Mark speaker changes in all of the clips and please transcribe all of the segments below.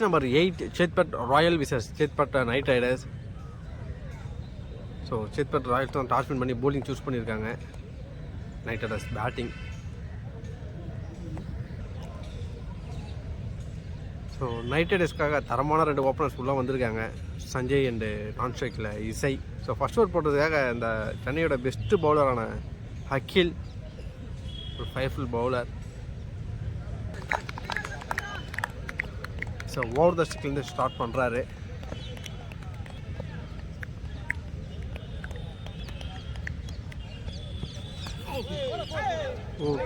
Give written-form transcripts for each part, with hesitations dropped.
Speaker 1: Match number 8 Chetpet royal விசஸ் Chetpet night riders. So Chetpet royals தான் toss win பண்ணி போலிங் சூஸ் பண்ணியிருக்காங்க. Night riders batting. So night ரைடர்ஸ்க்காக தரமான 2 ஓப்பனர்ஸ் ஃபுல்லாக வந்திருக்காங்க. சஞ்சய் அண்டு நான் ஸ்ட்ரைக்கில் இசை. ஸோ ஃபர்ஸ்ட் ஓவர் போட்டதுக்காக இந்த சென்னையோட பெஸ்ட்டு பவுலரான அகில் ஒரு 5 full bowler. So over the ஸ்டிக்லேருந்து ஸ்டார்ட் பண்ணுறாரு.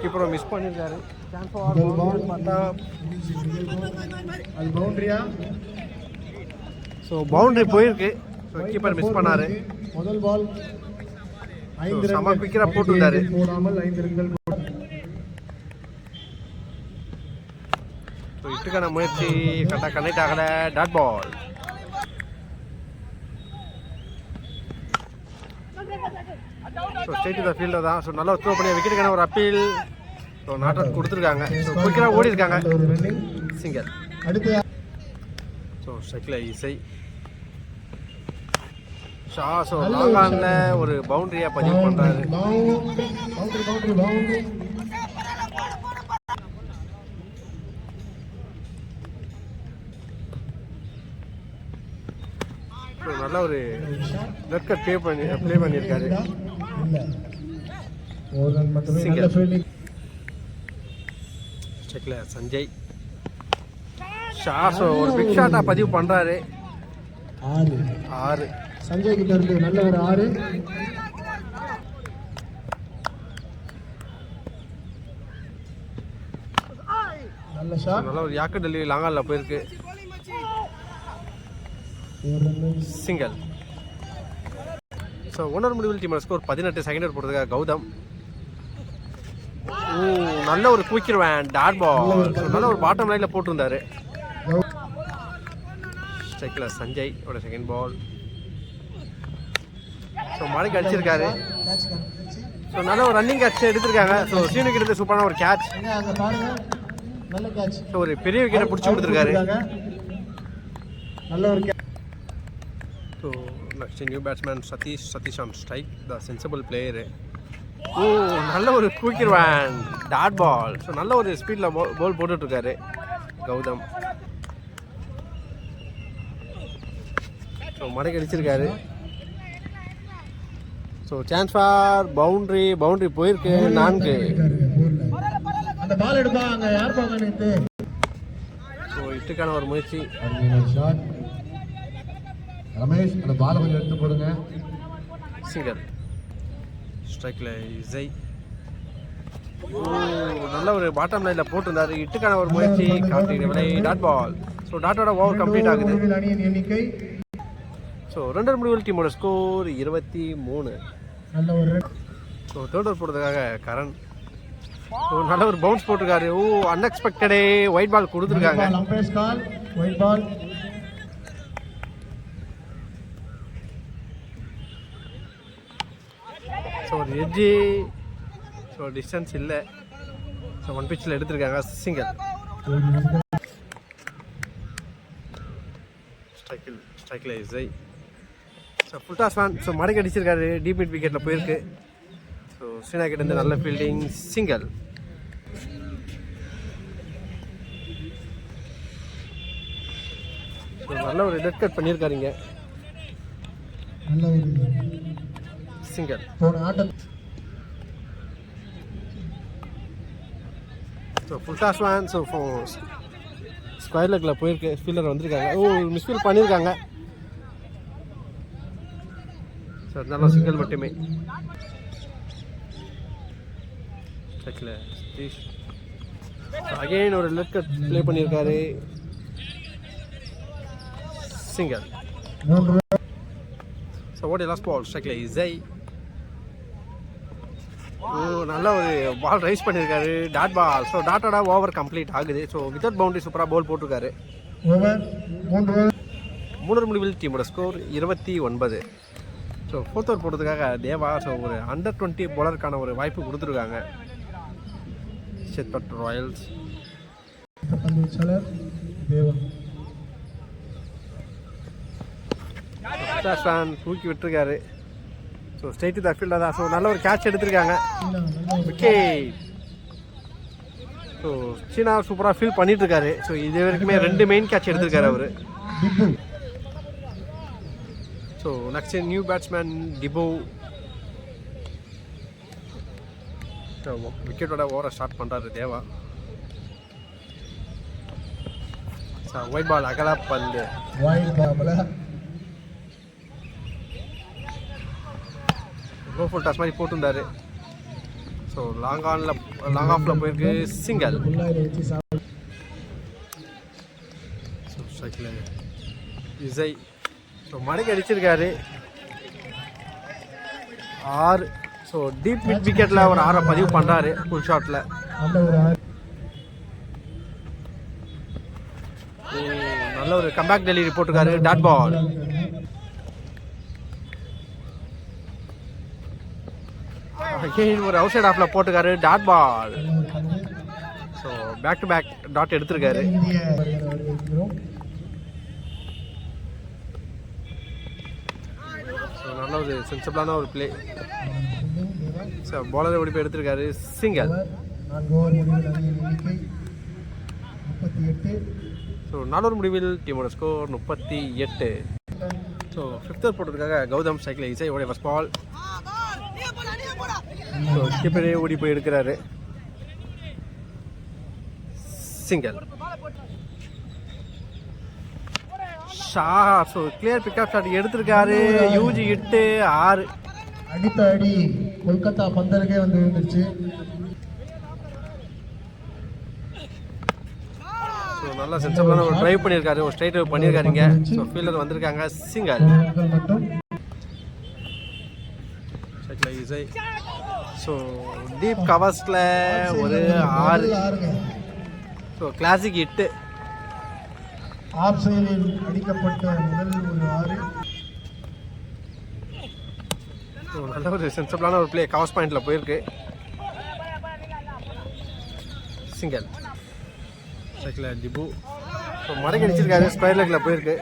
Speaker 1: கீப்பரை மிஸ் பண்ணியிருக்காரு. ஸோ பவுண்டரி போயிருக்கு. ஸோ கீப்பர் மிஸ் பண்ணாரு.
Speaker 2: முதல் பால்
Speaker 1: செம குயிக்கராக போட்டுருந்தாரு. ஸோ இட்டுக்கான முயற்சி கரெக்டாக கனெக்ட் ஆகலை. Dot ball. So straight to the fielder தான். ஸோ நல்லா த்ரோ பண்ணி விக்கெட்டுக்கான ஒரு அப்பீல். ஸோ நாட் அவுட் கொடுத்துருக்காங்க. ஸோ குயிக்கராக ஓடி இருக்காங்க. சிங்கர். ஸோ ஸ்ட்ரைக்கில் இசை. ஸோ லாங் ஆனில் ஒரு பவுண்டரியாக பதிவு பண்ணுறாரு. நல்ல ஒரு லெஃப்ட் ப்ளே பண்ணியிருக்காரு. ஸ்ட்ரைக்கில் சஞ்சய். ஸோ ஒரு பிக் ஷாட்டாக பதிவு பண்ணுறாரு. 6
Speaker 2: சஞ்சய் கிட்ட இருந்து நல்ல ஒரு 6. நல்ல ஷாட்.
Speaker 1: நல்ல ஒரு யாக்கர் டெல்லி லாங்காலில் போயிருக்கு. சிங்கிள். ஸோ ஓனர் முடிவில் டீமோட ஸ்கோர் 18. செகண்ட் ஓவர் போடுறதுக்காக கௌதம். நல்ல ஒரு குயிக்கிடுவேன். Dot ball. நல்ல ஒரு பாட்டம் லைனில் போட்டிருந்தாரு. ஸ்ட்ரைக்கில் சஞ்சய் ஓட செகண்ட் பால். ஸோ மழைக்கு அடிச்சிருக்காரு. ஸோ நல்ல ஒரு ரன்னிங் கேட்ச் எடுத்திருக்காங்க. ஸோ சீனு கிட்ட சூப்பரான ஒரு கேட்ச். ஸோ ஒரு பெரிய விக்கெட்டை பிடிச்சி கொடுத்துருக்காரு.
Speaker 2: நல்ல ஒரு
Speaker 1: so next new batsman Sathish on strike, the sensible player. நல்ல ஒரு குயிக்கிடுவேன். Dot ball. ஸோ நல்ல ஒரு ஸ்பீடில் பால் போட்டுட்ருக்காரு கௌதம். ஸோ மடைக்கு அடிச்சிருக்காரு. ஸோ சான்ஸ் ஃபார் பவுண்டரி போயிருக்கு. 4.
Speaker 2: அந்த பால் எடுப்பாங்க. யார் பாக்க?
Speaker 1: ஸோ இட்டுக்கான ஒரு முயற்சி.
Speaker 2: ரமேஷ் அந்த பாலை கொஞ்சம் எடுத்து போடுங்க.
Speaker 1: சிங்கர். ஸ்ட்ரைக்கில் இசை. நல்ல ஒரு பாட்டம் லைனில் போட்டிருந்தாரு. இட்டுக்கான ஒரு முயற்சி. Karthigai dot ball. ஸோ டாட்டோட ஓவர் கம்ப்ளீட் ஆகுது.
Speaker 2: எண்ணிக்கை.
Speaker 1: ஸோ 2 முடிவில் டீமோட ஸ்கோர் 23.
Speaker 2: நல்ல ஒரு
Speaker 1: ஸோ தேர்ட் ஓவர் போடுறதுக்காக கரண். ஸோ நல்ல ஒரு பவுன்ஸ் போட்டிருக்காரு. அன்எக்ஸ்பெக்டடே ஒயிட் பால் கொடுத்துருக்காங்க.
Speaker 2: White ball.
Speaker 1: ஸோ ஒரு எட்ஜி. ஸோ டிஸ்டன்ஸ் இல்லை. ஸோ 1 பிச்சில் எடுத்திருக்காங்க. சிங்கர். ஸ்ட்ரைக்கில் இசை. So full toss fan. So மடக்கி அடிச்சிருக்காரு. டீப் மிட் விக்கெட்டில் போயிருக்கு. ஸோ ஸ்ரீனா கிட்ட இருந்து நல்ல ஃபீல்டிங். சிங்கல். ஸோ நல்ல ஒரு டெட் கட் பண்ணியிருக்காருங்க.
Speaker 2: நல்ல ஒரு
Speaker 1: single. So full toss fan. So square லெக்கில் போயிருக்கு. ஃபீல்டர் வந்திருக்காங்க. மிஸ்ஃபீல் பண்ணியிருக்காங்க. ஸோ நல்ல சிங்கிள் மட்டுமே. ஸ்ட்ரைக்கில் சதீஷ். அகைன் ஒரு லெட் கட் ப்ளே பண்ணியிருக்காரு. சிங்கிள். ஸோ ஓடி லாஸ்ட் பால். ஸ்ட்ரைக்கில் இசை. நல்ல ஒரு பால் ரைஸ் பண்ணியிருக்காரு. Dot ball. ஸோ டாட்டோட ஓவர் கம்ப்ளீட் ஆகுது. ஸோ வித்தவுட் பவுண்டரி சூப்பராக பால் போட்டிருக்காரு. 3 முடிவில் டீமோட ஸ்கோர் 29. ஸோ ஃபோர்த் ஓவர் போடுறதுக்காக தேவா. ஸோ ஒரு அண்டர் 20 பாலருக்கான ஒரு வாய்ப்பு கொடுத்துருக்காங்க சேத்பட் ராயல்ஸ்.
Speaker 2: தேவா.
Speaker 1: பேட்ஸ்மேன் தூக்கி விட்டுருக்காரு. So straight to the fielder தான். ஸோ நல்ல ஒரு கேட்ச் எடுத்திருக்காங்க. விக்கெட். ஸோ சீனா சூப்பராக ஃபீல் பண்ணிட்டு இருக்காரு. ஸோ இது வரைக்குமே 2 மெயின் கேட்ச் எடுத்திருக்காரு அவர். ஸோ நெக்ஸ்ட் நியூ பேட்ஸ்மேன் டிபோ. ஸோ விக்கெட்டோட ஓவரை ஸ்டார்ட் பண்ணுறாரு தேவா. ஸோ ஒயிட் பால் அகலா பந்து. லோ ஃபுல் டாஸ் மாதிரி போட்டிருந்தாரு. ஸோ லாங் ஆஃபில் போயிருக்கு. சிங்கிள். ஸோ ஸ்ட்ரைக்கில் இசை. ஸோ மடக்கி அடிச்சிருக்காரு. 6. ஸோ டீப் மிட் விக்கெட்டில் ஒரு 6 பதிவு பண்ணுறாரு ஃபுல் ஷாட்டில். நல்ல ஒரு கம்பேக் டெலிவரி போட்டிருக்காரு. Dot ball. ஒரு அவுட் சைட் ஆஃப்ல போட்டுக்காரு. Dot ball. So back to back dot எடுத்திருக்காரு. ஸோ நல்ல ஒரு சென்சிபிளான ஒரு பிளே. ஸோ பாலரை ஓடி போய் எடுத்திருக்காரு. சிங்கிள். ஸோ 4 முடிவில் டீமோட ஸ்கோர் 38. ஸோ 5th ஓவர் போட்டதுக்காக கௌதம் ஸ்ட்ரைக்கில் இசை ஓடி ஃபர்ஸ்ட் பால். ஸோ கீப்பரே ஓடி போய் எடுக்கிறாரு. Single. Shot. So clear pickup shot எடுத்திருக்காரு. யூஜி 6.
Speaker 2: அடித்த அடி கொல்கத்தா பந்தருக்கே வந்து விழுந்துருச்சு.
Speaker 1: ஸோ நல்லா சென்சிபிளான ஒரு ட்ரைவ் பண்ணியிருக்காரு. ஒரு ஸ்ட்ரைட் பண்ணியிருக்காருங்க. ஸோ ஃபீல்டர் வந்திருக்காங்க. சிங்கிள். இசை. ஸோ டீப் கவர்ஸில் ஒரு 6. So classic hit.
Speaker 2: ஆஃப் சைடில் அடிக்கப்பட்ட முதல் ஒரு 6.
Speaker 1: ஸோ நல்ல ஒரு சென்சிபிளான ஒரு பிளே கவர்ஸ் பாயிண்டில் போயிருக்கு. சிங்கிள். ஸ்ட்ரைக்கில் டிபு. ஸோ மடக்கி அடிச்சிருக்காரு. ஸ்கொயர் லெக்கில் போயிருக்கு.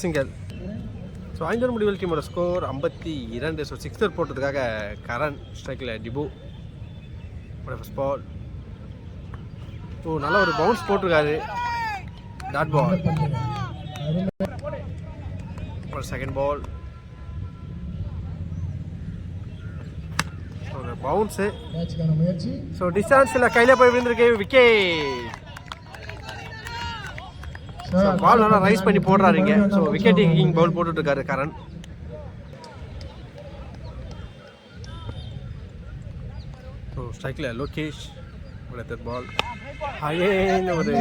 Speaker 1: சிங்கிள். ஸோ 5 முடிவில் டீமோட ஸ்கோர் 52. ஸோ 6th ஓவர் போட்டதுக்காக கரண் ஸ்ட்ரைக்கில் டிபு ஃபர்ஸ்ட் பால். ஸோ நல்ல ஒரு பவுன்ஸ் போட்டிருக்காரு. Dot ball. ஒரு செகண்ட் பால். ஒரு பவுன்ஸு. ஸோ டிஸ்டன்ஸில் கையில் போய் விழுந்திருக்கு. விக்கெட். பால் நல்லா ரைஸ் பண்ணி போடுறாருங்க. ஸோ விக்கெட் டேக்கிங் பவுல் போட்டுட்டு இருக்காரு கரண். ஸோ ஸ்ட்ரைக்கில் லோகேஷ் பால். அகைன் ஒரு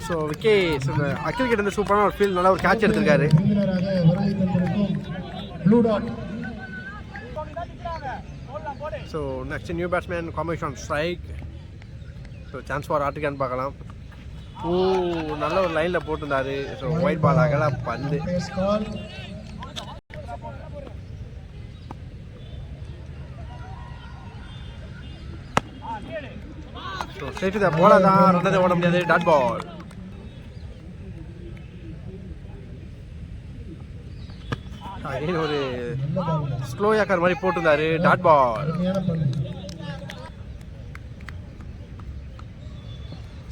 Speaker 1: ஸோ விக்கெட். அகில் கிட்ட இருந்து சூப்பரான ஒரு ஃபீல். நல்லா ஒரு கேட்ச் எடுத்திருக்காரு. So next new batsman combination strike. So chance for ஆட்டுக்கான்னு பார்க்கலாம். நல்ல ஒரு லைனில் போட்டிருந்தாரு. ஸோ ஒயிட் பால் அகல பந்து. ஸோ ஸ்ட்ரைட் த போல தான் ரன்னதை ஓட முடியாது. Dot ball. அகைன் ஒரு ஸ்லோ யாக்கர் மாதிரி போட்டிருந்தாரு. Dot ball.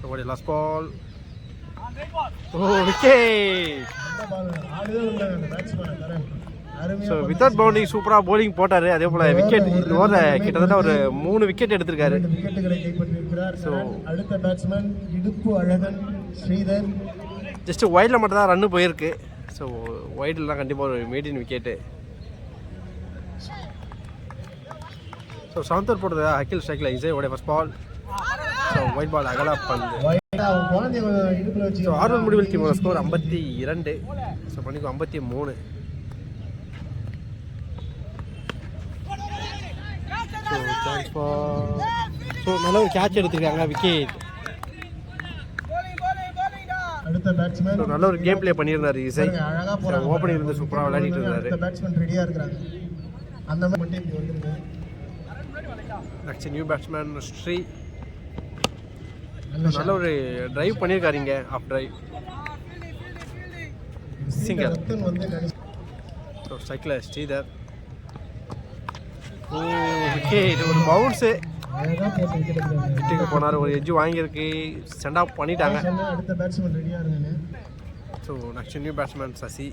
Speaker 1: Somebody last ball. Oh, wicket. So without bounding சூப்பராக போலிங் போட்டார். அதே போல் விக்கெட் இந்த ஓவரில் கிட்டத்தட்ட ஒரு 3 விக்கெட் எடுத்திருக்காரு. ஸோ
Speaker 2: அடுத்த பேட்ஸ்மேன் இடுப்பு அழகன் ஸ்ரீதர்.
Speaker 1: ஜஸ்ட் ஒயிடில் மட்டும் தான் ரன்னு போயிருக்கு. ஸோ ஒயிட்லாம் கண்டிப்பாக ஒரு median wicket. So 7th over போட்டது அகில் ஸ்ட்ரைக்கில் இசை ஓட first ball. So white ball அகலா பந்து. ஸோ 6 முடிவில் டீமோட ஸ்கோர் 52. ஸோ பண்ணிக்கோ 53. ஸோ நல்ல ஒரு கேட்ச் எடுத்திருக்காங்க. விக்கெட்.
Speaker 2: அடுத்த பேட்ஸ்மேன்
Speaker 1: நல்ல ஒரு கேம் பிளே பண்ணியிருந்தாரு இசை. ஓப்பனிங் இருந்து சூப்பராக விளையாடிட்டு இருந்தாரு.
Speaker 2: அடுத்த பேட்ஸ்மேன் ரெடியா இருக்காங்க. அந்த மாதிரி இப்படி வந்துருங்க.
Speaker 1: Next new batsman Sri. நல்ல ஒரு டிரைவ் பண்ணியிருக்காருங்க, ஆஃப் டிரைவ். சிங்கிள்.
Speaker 2: ரத்தன் வந்து
Speaker 1: ஸோ சைக்கிளில் ஸ்ரீதர். ஓகே, இது ஒரு பவுன்ஸு.
Speaker 2: அழகா போட்டு விக்கெட் எடுத்தாங்க.
Speaker 1: விட்டுக்கு போனார், ஒரு எட்ஜ் வாங்கியிருக்கு, சென்ட் ஆஃப் பண்ணிட்டாங்க.
Speaker 2: அடுத்த பேட்ஸ்மேன் ரெடியா இருங்க.
Speaker 1: So next new batsman Sasi.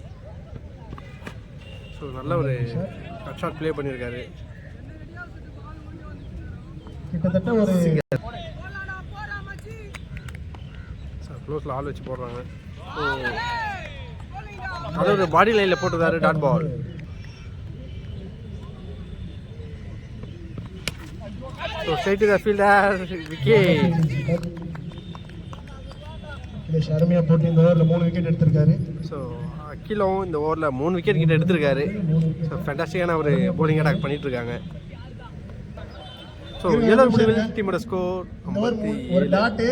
Speaker 1: So நல்ல ஒரு கட் ஷாட் ப்ளே பண்ணியிருக்காரு.
Speaker 2: கிட்டத்தட்ட ஒரு
Speaker 1: ஸோ க்ளோஸில் ஆள் வச்சு போடுறாங்க. ஸோ நல்ல ஒரு பாடி லைனில் போட்டுருக்காரு, dot ball. So straight to the fielder, wicket.
Speaker 2: Akhilesh அருமையா போட்டு இந்த ஓவரில் 3 விக்கெட் எடுத்திருக்காரு.
Speaker 1: ஸோ அகிலும் இந்த ஓவரில் 3 விக்கெட் கிட்ட எடுத்திருக்காரு. ஸோ ஃபேண்டாஸ்டிக்கான ஒரு போலிங் அட்டாக் பண்ணிட்டு இருக்காங்க. ஸோ 7 முடிவில் டீமோட ஸ்கோர்
Speaker 2: ஒரு டாட்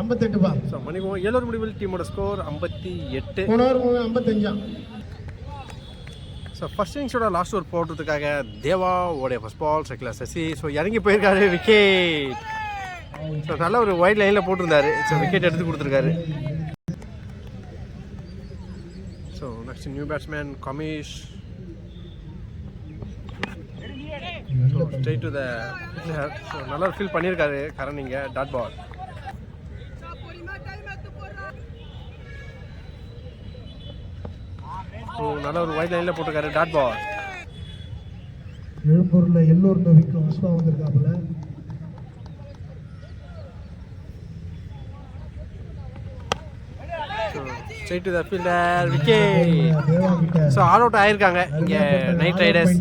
Speaker 2: 58 பா.
Speaker 1: ஸோ மணிக்கும் 7 முடிவில் டீமோட ஸ்கோர் 58.
Speaker 2: போன ஓவர் 55.
Speaker 1: ஸோ ஃபர்ஸ்ட் இன்னிங்ஸோட லாஸ்ட் ஓவர் போடுறதுக்காக தேவா ஓடைய first ball cycle Sasi. So இறங்கி போயிருக்காரு, விக்கெட். ஸோ நல்ல ஒரு ஒயிட் லைனில் போட்டிருந்தாரு. ஸோ விக்கெட் எடுத்து கொடுத்துருக்காரு. ஸோ நெக்ஸ்ட் நியூ பேட்ஸ்மேன் கமிஷ். ஸோ ஸ்ட்ரைட் டு த ஹிட்லர். ஸோ நல்ல ஒரு ஃபீல் பண்ணியிருக்காரு கரண் இங்கே, டாட் பால். ஸோ நல்ல ஒரு ஒயிட் லைனில் போட்டிருக்காரு, டாட் பால்.
Speaker 2: எழும்பூர்ல எல்லோர் நோவிக்கும் அஸ்வா வந்திருக்காப்புல.
Speaker 1: Straight to the fielder, wicket.
Speaker 2: Deva கிட்ட
Speaker 1: ஸோ ஆல் அவுட் ஆயிருக்காங்க இங்கே நைட் ரைடர்ஸ்.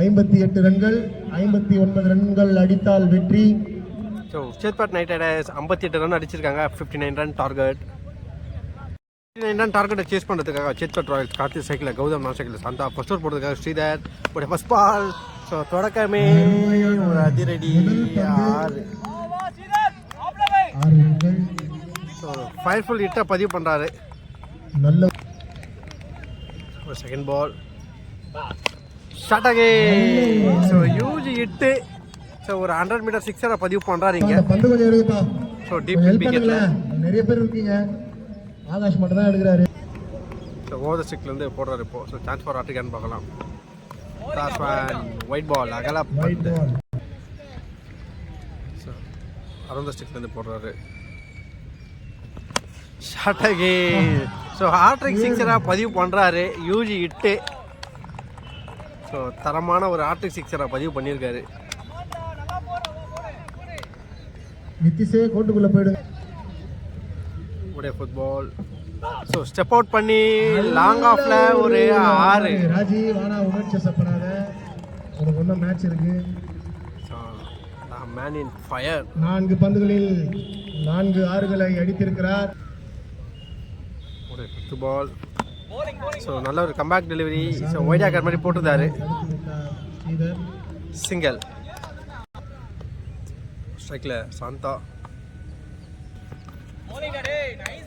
Speaker 2: 58 ரன்கள், 59 ரன்கள் அடித்தால் வெற்றி.
Speaker 1: So Chetpet night Riders 58 run அடிச்சிருக்காங்க, 59 ரன் டார்கெட். 59 ரன் டார்கெட்டை சேஸ் பண்ணுறதுக்காக சேத்பட் ராயல்ஸ் கார்த்திக் சைக்கிள், கௌதம் நான் சைக்கிள் சாந்தா ஃபர்ஸ்ட் ஓவர் போடுறதுக்காக ஸ்ரீதர் ஒரு ஃபர்ஸ்ட் பால். ஸோ தொடக்கமே ஒரு அதிரடி 6
Speaker 2: ரன்கள்.
Speaker 1: ஸோ ஃபயர்ஃபுல் ஹிட்டை பதிவு பண்ணுறாரு.
Speaker 2: நல்ல
Speaker 1: ஒரு செகண்ட் பால் ஷாட் அகே. ஸோ யூஜி ஹிட்டு. ஸோ ஒரு 100 மீட்டர் சிக்ஸரை பதிவு பண்ணுறாரு இங்கே.
Speaker 2: பந்து கொஞ்சம் எடுக்குப்பா.
Speaker 1: ஸோ டீப் விக்கெட்டில்
Speaker 2: நிறைய பேர் இருக்கீங்க, ஆகாஷ் மட்டும் தான் எடுக்கிறாரு.
Speaker 1: ஸோ ஓவர் த ஸ்டிக்லேருந்து போடுறாரு இப்போ. ஸோ சான்ஸ் ஃபார் ஆட்டுக்கான்னு பார்க்கலாம். ஒயிட் பால் அகலா பந்து. ஸோ அரௌண்ட் த ஸ்டிக்லேருந்து போடுறாரு, ஷாட் அகே. ஸோ ஹாட்ரிக் சிக்ஸராக பதிவு பண்ணுறாரு யூஜி ஹிட்டு. ஸோ தரமான ஒரு ஹாட்ரிக் சிக்ஸராக பதிவு பண்ணியிருக்காரு.
Speaker 2: நித்திஷே கோட்டுக்குள்ள போயிடுங்க.
Speaker 1: உடைய ஃபுட்பால். ஸோ ஸ்டெப் அவுட் பண்ணி லாங் ஆஃப்ல ஒரு 6.
Speaker 2: ராஜீவ் ஆனா உணர்ச்சி சப்பனாத உனக்கு ஒன்றும் மேட்ச் இருக்கு.
Speaker 1: Man in fire.
Speaker 2: 4 பந்துகளில் 4 6களை அடித்திருக்கிறார்.
Speaker 1: உடைய ஃபுட்பால். ஸோ நல்ல ஒரு கம்பேக் டெலிவரி. ஸோ ஒயிட் ஆக்கர் மாதிரி போட்டிருந்தாரு, சிங்கிள். ஸ்ட்ரைக்கில் சாந்தா.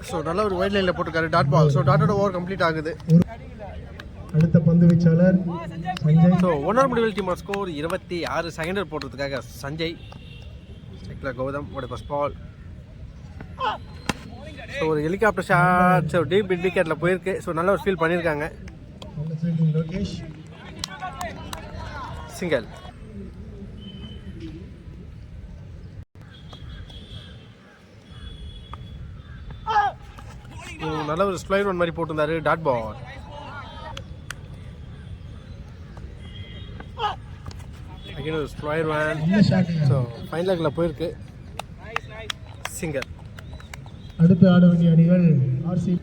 Speaker 1: ஸோ நல்ல ஒரு ஒயிட் லைனில் போட்டிருக்காரு, டாட் பால். ஸோ டாட்டோட ஓவர் கம்ப்ளீட் ஆகுது.
Speaker 2: அடுத்த பந்து வீச்சாளர் சஞ்சய்.
Speaker 1: ஸோ 1 முடிவில் டீம் ஸ்கோர் 26. செகண்ட் ஓவர் போடுறதுக்காக சஞ்சய் ஸ்ட்ரைக்கில் கௌதம் உடைய ஃபர்ஸ்ட் பால். ஸோ ஒரு helicopter shot. So deep mid விக்கெட்டில் போயிருக்கு. ஸோ நல்ல ஒரு ஃபீல் பண்ணியிருக்காங்க,
Speaker 2: லோகேஷ்.
Speaker 1: சிங்கிள். நல்ல ஒரு ஸ்லைட் ஒன் மாதிரி போட்டிருந்தாரு, டாட் பால். அகைன் ஒரு ஸ்லைட் ஒன். ஸோ ஃபைன் லெக்கில் போயிருக்கு, சிங்கிள்.
Speaker 2: அடுத்து ஆட வேண்டிய அணிகள் ஆர்சி.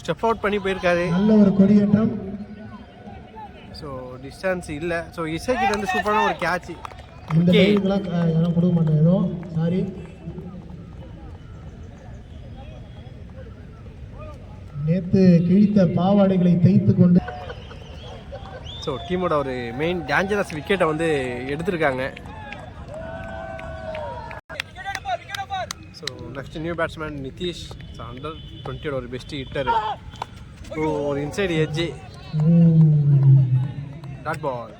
Speaker 1: ஸ்டெப் அவுட் பண்ணி போயிருக்காரு,
Speaker 2: நல்ல ஒரு கொடியேற்றம்.
Speaker 1: ஸோ டிஸ்டன்ஸ் இல்லை. ஸோ இசைக்கிட்ட வந்து சூப்பரான ஒரு கேட்ச்.
Speaker 2: இந்த டைமுக்குலாம் யாரும் கொடுக்க மாட்டேன், ஏதோ சாரி. நேற்று கிழித்த பாவாடைகளை தேய்த்து கொண்டு
Speaker 1: ஸோ டீமோட ஒரு மெயின் டேஞ்சரஸ் விக்கெட்டை வந்து எடுத்திருக்காங்க. So next new batsman Nitish. So under 20 ஒரு பெஸ்ட் ஹிட்டர். ஸோ ஒரு இன்சைடு எட்ஜி, டாட் பால்.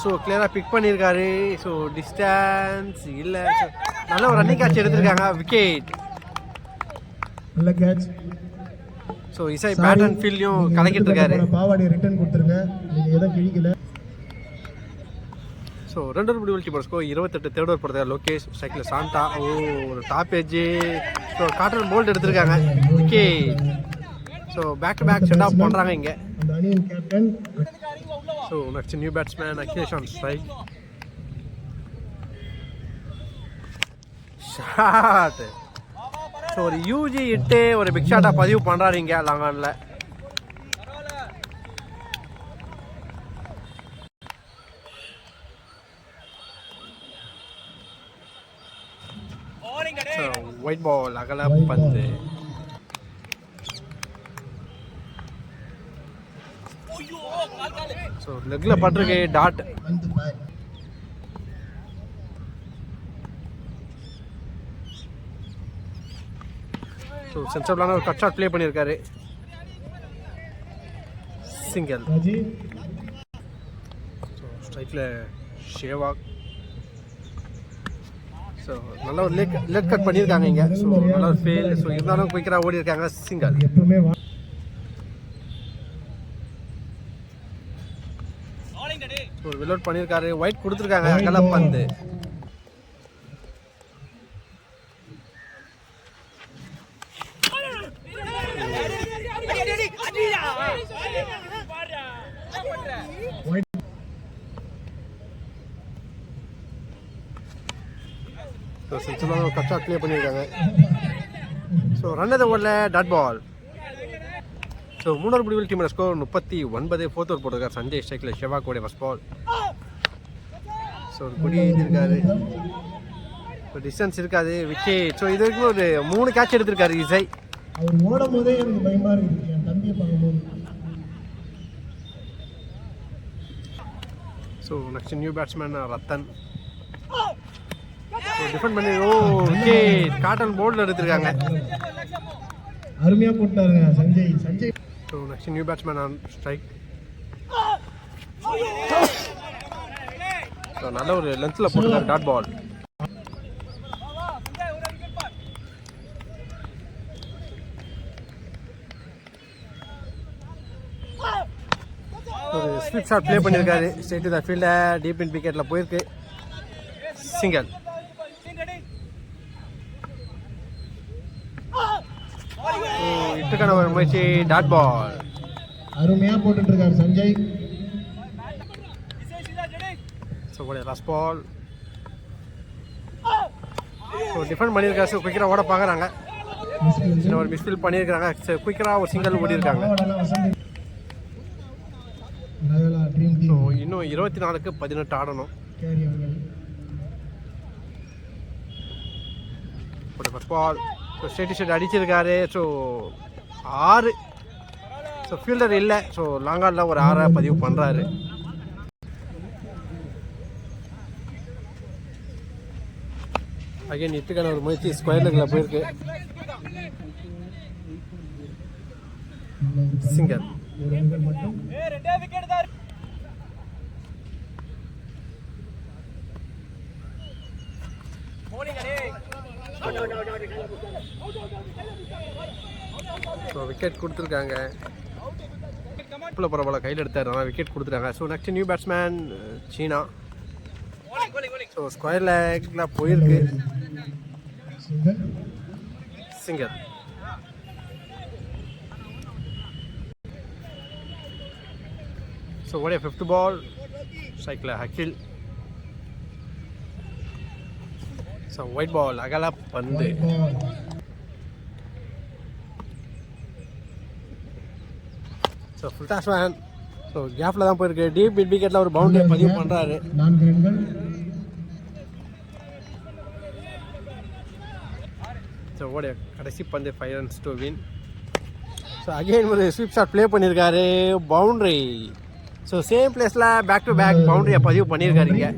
Speaker 1: ஸோ கிளியராக பிக் பண்ணியிருக்காரு. ஸோ டிஸ்டன்ஸ் இல்லை. நல்ல ஒரு ரன்னிங் கேட்ச் எடுத்திருக்காங்க. விக்கெட்.
Speaker 2: நல்ல catch.
Speaker 1: So Isai bat and ஃபீல்டையும் கலக்கிட்டு இருக்காரு.
Speaker 2: பாவாடியை ரிட்டர்ன் கொடுத்துருங்க, நீங்கள் எதுவும் கிழிக்கல.
Speaker 1: ஸோ 2 ரன் முடிவில் டீம் ஸ்கோர் 28. தேர்ட் ஓவர் போடுறாரு லோகேஷ். சைக்கிள் சாண்டா. ஒரு top edge. So caught and bowled எடுத்திருக்காங்க. Wicket. So back to back set off பண்ணுறாங்க இங்கே.
Speaker 2: அந்த அணியின் captain.
Speaker 1: So next new batsman Akhilesh on strike. Shot. So ஒரு யூஜி இட்டு ஒரு பிக் ஷாட்டாக பதிவு பண்ணுறாரு இங்கே லாங் ஆனில். ஒயிட் பால் அகல பந்து. ஸோ லெக்ல பட்டிருக்கு. டாட். ஸோ சென்சபிளான ஒரு கட் ஷாட் ப்ளே பண்ணியிருக்காரு. சிங்கிள். ஸோ ஸ்ட்ரைக்கில் ஷேவாக். ஸோ நல்ல ஒரு லெக் கட் பண்ணியிருக்காங்க இங்கே. ஸோ நல்ல ஒரு ஃபெயில். ஸோ இருந்தாலும் குயிக்கராக ஓடி இருக்காங்க. சிங்கிள்.
Speaker 2: எப்பவுமே
Speaker 1: ஒரு விலோட் பண்ணியிருக்காரு. ஒயிட் கொடுத்துருக்காங்க. அகல பந்து. ஸோ சிம்பிளான ஒரு கட் ஷாட் ப்ளே பண்ணியிருக்காங்க. ஸோ ரன் எதை ஓடல. Dot ball. ஸோ 3 ஓவர் முடிவில் டீமோட ஸ்கோர் 39. ஃபோர்த் ஓவர் போட்டிருக்காரு சஞ்சய். ஸ்ட்ரைக்கில் ஷெவாக்கோடைய ஃபர்ஸ்ட் பால். ஸோ ஒரு குடி எழுதியிருக்காரு. இப்போ டிஸ்டன்ஸ் இருக்காது. விக்கெட். ஸோ இது வரைக்கும் ஒரு 3 கேட்ச் எடுத்திருக்காரு இசை.
Speaker 2: அவர் ஓடும் போதே எனக்கு பயமா இருக்குது, என் தம்பியை பார்க்கும்போது.
Speaker 1: So next new batsman Rathan. Defend பண்ணி விக்கெட். காட்டன் போர்டில் எடுத்திருக்காங்க.
Speaker 2: அருமையா போட்டாருங்க Sanjay.
Speaker 1: So next new batsman on strike. So நல்ல ஒரு லென்த்தில் போட்டுருக்காரு. Dot ball. ஒரு ஸ்வீட் ஷாட் ப்ளே பண்ணியிருக்காரு. Straight to the fielder. Deep in விக்கெட்டில் போயிருக்கு. சிங்கிள். இட்டுக்கான ஒரு முயற்சி. Dot ball.
Speaker 2: அருமையா போட்டுட்டு இருக்காரு Sanjay.
Speaker 1: So last ball. So defend பண்ணியிருக்காரு. ஸோ குயிக்கராக ஓட பார்க்குறாங்க. ஒரு மிஸ்ஃபீல் பண்ணியிருக்காங்க. குயிக்கராக ஒரு சிங்கிள் ஓடி இருக்காங்க. ஸோ இன்னும் 24க்கு 18 ஆடணும். First ball. So straight shot அடிச்சிருக்காரு. ஸோ 6. ஸோ ஃபீல்டர் இல்லை. ஸோ லாங் ஆனில் ஒரு 6 பதிவு பண்ணுறாரு. அகைன் இட்டுக்கான ஒரு முயற்சி. ஸ்கொயர் லெக்கில் போயிருக்கு. சிங்கர். ஸோ விக்கெட் கொடுத்துருக்காங்க. இப்போ பரவாயில்ல கையில் எடுத்தார். ஆனால் விக்கெட் கொடுத்துருக்காங்க. ஸோ நெக்ஸ்ட் நியூ பேட்ஸ்மேன் சீனா. ஸோ ஸ்கொயர் லெக்கில் போயிருக்கு. சிங்கர். ஸோ ஓடைய 5th பால். ஸ்ட்ரைக்கில் அகில். ஸோ ஒயிட் பால் அகல பந்து. So full டாஸ்மேன். ஸோ கேப்பில் தான் போயிருக்கு. டீப் மிட் விக்கெட்டில் ஒரு பவுண்டரி பதிவு பண்ணுறாரு.
Speaker 2: 4 ரன்கள்.
Speaker 1: ஸோ ஓடைய கடைசி பந்து 5 runs to win. So again ஒரு ஸ்வீப் ஷாட் ப்ளே பண்ணியிருக்காரு. பவுண்ட்ரி. ஸோ சேம் பிளேஸில் பேக் டு பேக் பவுண்டரியை பதிவு பண்ணியிருக்காருங்க.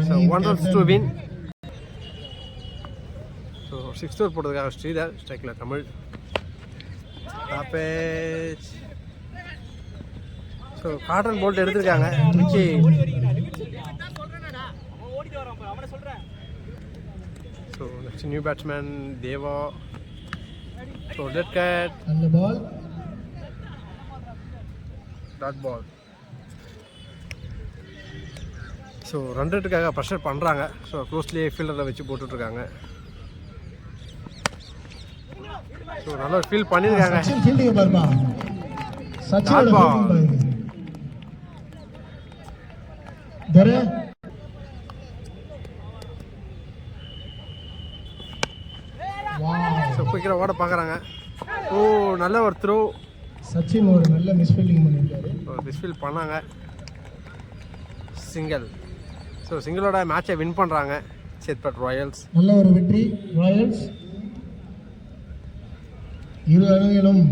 Speaker 1: So 1 runs to win. So 6th over போட்டதுக்காக ஸ்ரீதர். ஸ்ட்ரைக்கில் Tamil. Top edge. So so caught and bowled எடுத்திருக்காங்க விக்கி. So next new batsman Deva. So டெட் கேட்,
Speaker 2: நல்ல ball,
Speaker 1: dot ball. So run ரேட்டுக்காக ப்ரெஷர் பண்ணுறாங்க. ஸோ க்ளோஸ்லேயே ஃபீல்டரில் வச்சு போட்டுட்ருக்காங்க. ஸோ நல்லா ஃபீல் பண்ணியிருக்காங்க.
Speaker 2: சச்சின் ஃபீல்டிங் பாருமா, சச்சினோட
Speaker 1: Dot ball.
Speaker 2: ஃபீல்டிங் பாருங்க. தரே
Speaker 1: ஸோ குயிக்கராக ஓட பார்க்குறாங்க. ஓ நல்ல ஒரு த்ரோ.
Speaker 2: சச்சின் ஒரு நல்ல மிஸ் ஃபீல்டிங் பண்ணியிருக்காரு.
Speaker 1: மிஸ்ஃபீல் பண்ணாங்க. சிங்கிள். ஸோ சிங்கிளோட மேட்சை வின் பண்ணுறாங்க சேத்பட் ராயல்ஸ்.
Speaker 2: நல்ல ஒரு வெற்றி ராயல்ஸ். இரு அணிகளும்